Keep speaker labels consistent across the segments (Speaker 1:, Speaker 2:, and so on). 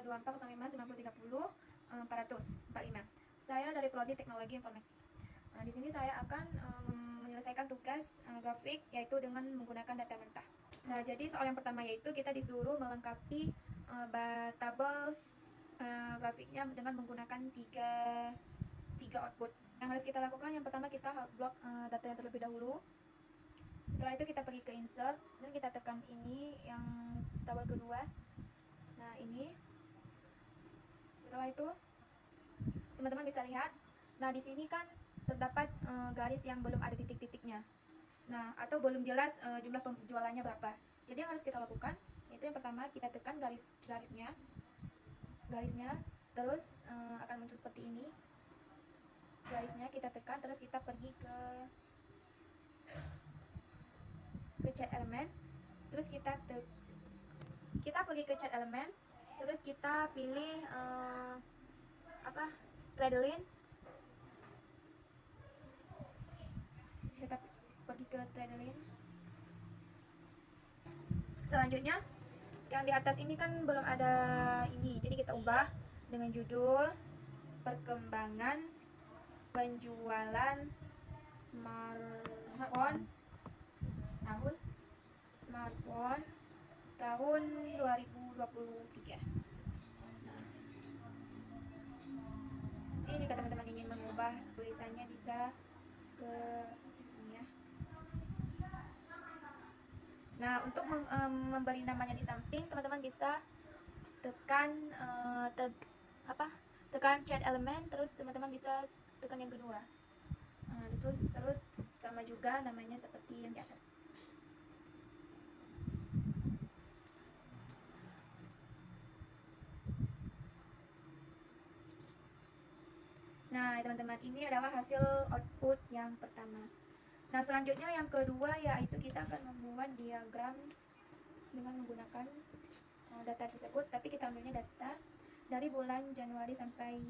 Speaker 1: 324059030 445. Saya dari Prodi Teknologi Informasi. Nah, di sini saya akan menyelesaikan tugas grafik yaitu dengan menggunakan data mentah. Nah, jadi soal yang pertama yaitu kita disuruh melengkapi tabel grafiknya dengan menggunakan tiga output. Yang harus kita lakukan yang pertama kita blok datanya terlebih dahulu. Setelah itu kita pergi ke insert dan kita tekan ini yang tabel kedua. Nah, ini. Setelah itu teman-teman bisa lihat. Nah, di sini kan terdapat garis yang belum ada titik-titiknya. Nah, atau belum jelas jumlah penjualannya berapa. Jadi yang harus kita lakukan itu yang pertama kita tekan garisnya, terus akan muncul seperti ini. Garisnya kita tekan, terus kita pergi ke chat elemen, terus kita pergi ke chat elemen, terus kita pilih Treadline. Kita pergi ke Treadline. Selanjutnya yang di atas ini kan belum ada ini, jadi kita ubah dengan judul perkembangan penjualan smartphone tahun 2023. Nah, jadi jika teman-teman ingin mengubah tulisannya bisa ke ini ya. Nah, untuk memberi namanya di samping, teman-teman bisa tekan tekan chat elemen, terus teman-teman bisa tekan yang kedua. Terus sama juga namanya seperti yang di atas. Nah, teman-teman, ini adalah hasil output yang pertama. Nah, selanjutnya yang kedua yaitu kita akan membuat diagram dengan menggunakan data tersebut, tapi kita ambilnya data dari bulan Januari sampai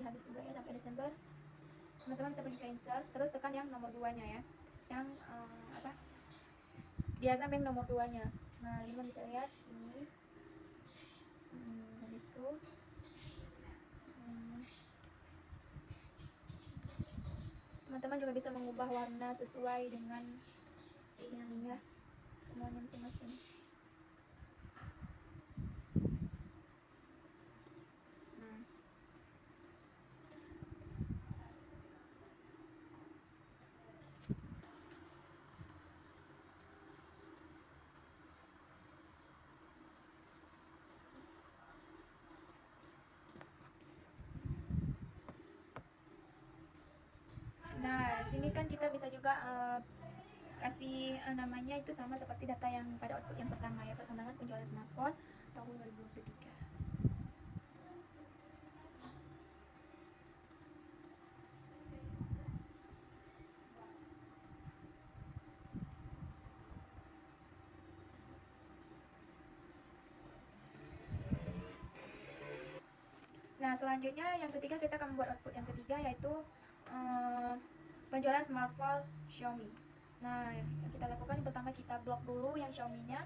Speaker 1: habis juga ya, sampai Desember. Teman-teman bisa pergi ke insert, terus tekan yang nomor 2-nya ya. Yang diagram yang nomor 2-nya. Nah, teman bisa lihat ini. Habis itu teman-teman juga bisa mengubah warna sesuai dengan ininya semuanya masing-masing. Nah, sini kan kita bisa juga kasih namanya itu sama seperti data yang pada output yang pertama ya, perkembangan penjualan smartphone tahun 2023. Nah, selanjutnya yang ketiga kita akan membuat output yang ketiga yaitu penjualan smartphone Xiaomi. Nah, yang kita lakukan yang pertama kita blok dulu yang Xiaomi-nya.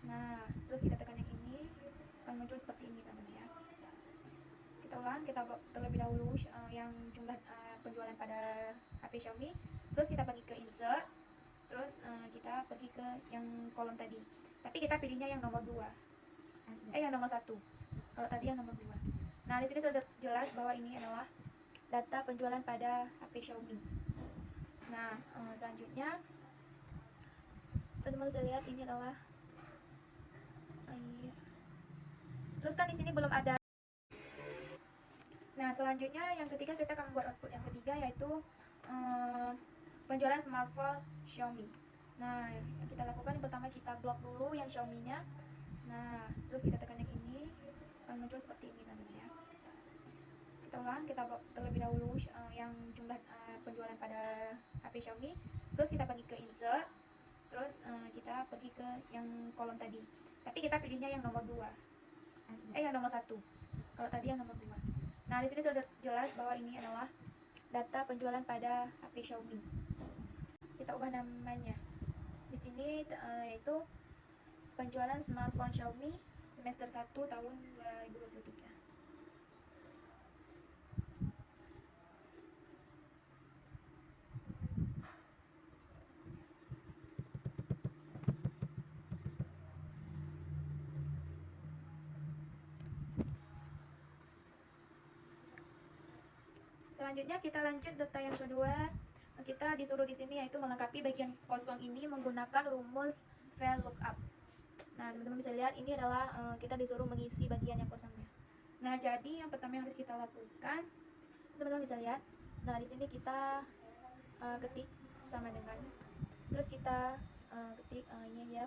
Speaker 1: Nah, terus kita tekan yang ini, akan muncul seperti ini teman-teman ya. Kita ulang, kita blok terlebih dahulu yang jumlah penjualan pada HP Xiaomi. Terus kita pergi ke insert, terus kita pergi ke yang kolom tadi. Tapi kita pilihnya yang nomor 2. Yang nomor 1. Kalau tadi yang nomor 2. Nah, di sini sudah jelas bahwa ini adalah data penjualan pada HP Xiaomi. Nah, selanjutnya teman-teman bisa lihat ini adalah terus kan di sini belum ada. Nah, selanjutnya yang ketiga kita akan membuat output yang ketiga yaitu penjualan smartphone Xiaomi. Nah, yang kita lakukan yang pertama kita blok dulu yang Xiaomi-nya. Nah, terus kita tekan yang ini, akan muncul seperti ini teman-teman ya. Kita ulang, kita blok terlebih dahulu yang jumlah penjualan pada HP Xiaomi. Terus kita pergi ke insert, terus kita pergi ke yang kolom tadi. Tapi kita pilihnya yang nomor 2. Yang nomor 1. Kalau tadi yang nomor 2. Nah, di sini sudah jelas bahwa ini adalah data penjualan pada HP Xiaomi. Kita ubah namanya. Di sini yaitu penjualan smartphone Xiaomi 19 semester 1 tahun 2023. Selanjutnya kita lanjut data yang kedua. Kita disuruh di sini yaitu melengkapi bagian kosong ini menggunakan rumus VLOOKUP. Nah, teman-teman bisa lihat ini adalah kita disuruh mengisi bagian yang kosongnya. Nah, jadi yang pertama yang harus kita lakukan, teman-teman bisa lihat. Nah, di sini kita ketik sama dengan, terus kita ketik ini ya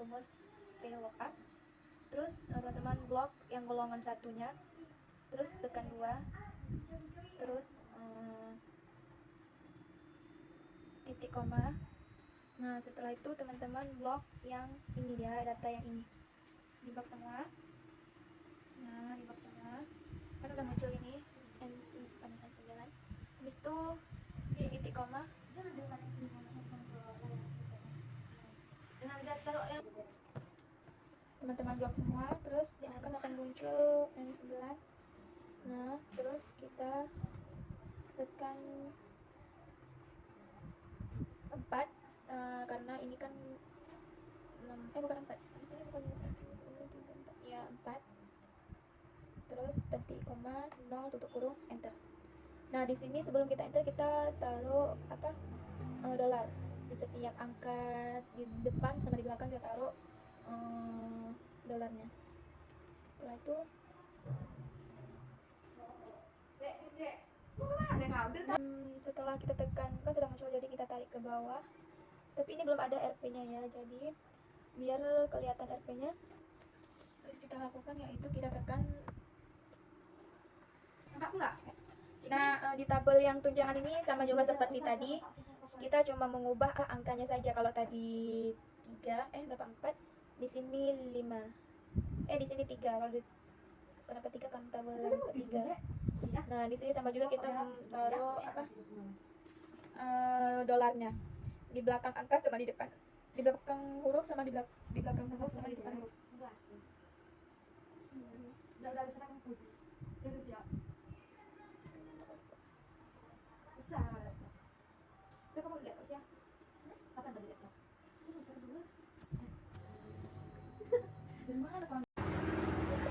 Speaker 1: rumus VLOOKUP. Terus teman-teman blok yang golongan satunya, terus tekan 2, terus titik koma. Nah, setelah itu teman-teman blok yang ini ya, data yang ini di blok semua. Nah, di blok semua kan udah muncul ini N9. Habis itu titik koma. Teman-teman blok semua, terus yang akan muncul N9. Nah, terus kita tekan 4 karena ini kan 6, bukan 4, di sini bukan 1, 2, 3, 4 ya 4, terus titik koma 0 tutup kurung enter. Nah, di sini sebelum kita enter kita taruh apa dolar di setiap angka di depan sama di belakang kita taruh dolarnya. Setelah itu setelah kita tekan kan sudah muncul, jadi kita tarik ke bawah, tapi ini belum ada RP-nya ya, jadi biar kelihatan RP-nya terus kita lakukan yaitu kita tekan. Nah, di tabel yang tunjangan ini sama juga seperti tadi, kita cuma mengubah angkanya saja. Kalau tadi 3 berapa 4, di sini 5, di sini 3. Kalau kenapa 3 kan tabel yang ketiga. Nah, di sini sama juga kita taruh apa dolarnya di belakang angka sama di depan, di belakang huruf sama di belakang huruf sama di depan huruf.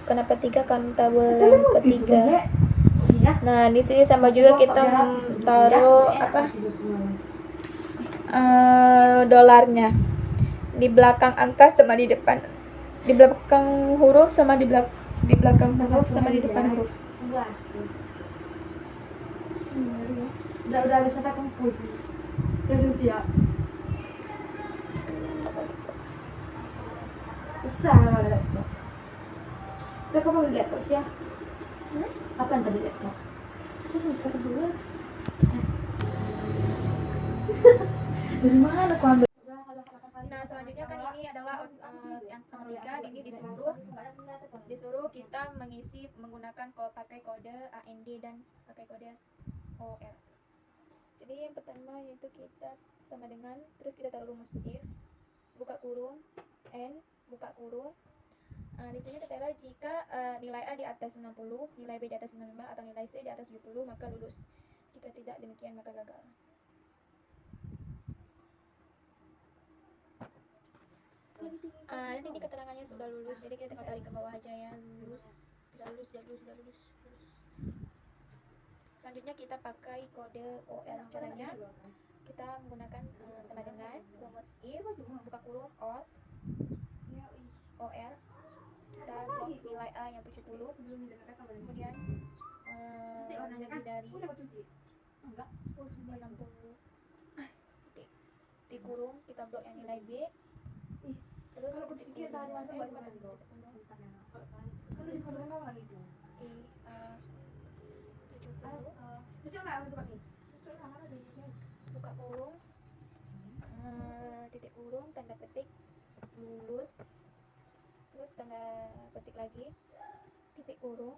Speaker 1: Kenapa 3 kan tabel yang ketiga. Nah, di sini sama juga kita taruh apa dolarnya di belakang angka sama di depan, di belakang huruf sama di belakang huruf sama di depan huruf.
Speaker 2: Udah bisa kumpul. Udah siap. Salah laptop. Kita kamu beli laptop sih ya? Apa yang tadi laptop? Kita semester kedua. Dari mana kau ambil?
Speaker 1: Nah, selanjutnya kan ini adalah yang sama 3, ini disuruh kita mengisi menggunakan pakai kode AND dan pakai kode OR. Jadi yang pertama yaitu kita sama dengan, terus kita taruh rumus if, buka kurung, n, buka kurung. Di sini tertera jika nilai A di atas 60, nilai B di atas 65, atau nilai C di atas 70 maka lulus. Jika tidak demikian maka gagal. Ini keterangannya sudah lulus, jadi kita tinggal tarik ke bawah aja ya, lulus. Selanjutnya kita pakai kode OR. Caranya kita menggunakan sama dengan rumus if, buka kurung, OR, kita blok nilai A yang 70, kemudian lebih dari 60 titik kurung, kita blok yang nilai B, terus titik kurung, buka kurung, titik kurung, tanda petik, lulus, terus tanda petik lagi, titik kurung,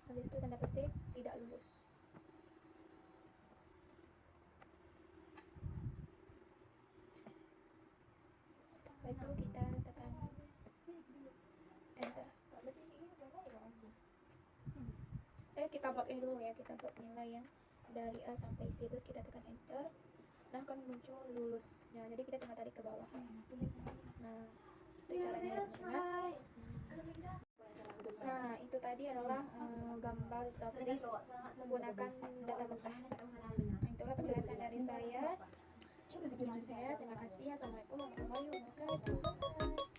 Speaker 1: habis itu tanda petik, tidak lulus. Setelah itu kita tekan enter. kita buat dulu ya, kita buat nilai yang dari A sampai C, terus kita tekan enter, dan akan muncul lulus. Nah, jadi kita tinggal tarik ke bawah. Nah, itu caranya ya, teman-teman. Nah, itu tadi adalah gambar grafik menggunakan data mentah. Nah, itulah penjelasan dari saya. Sekian saya, terima kasih. Assalamualaikum warahmatullahi wabarakatuh.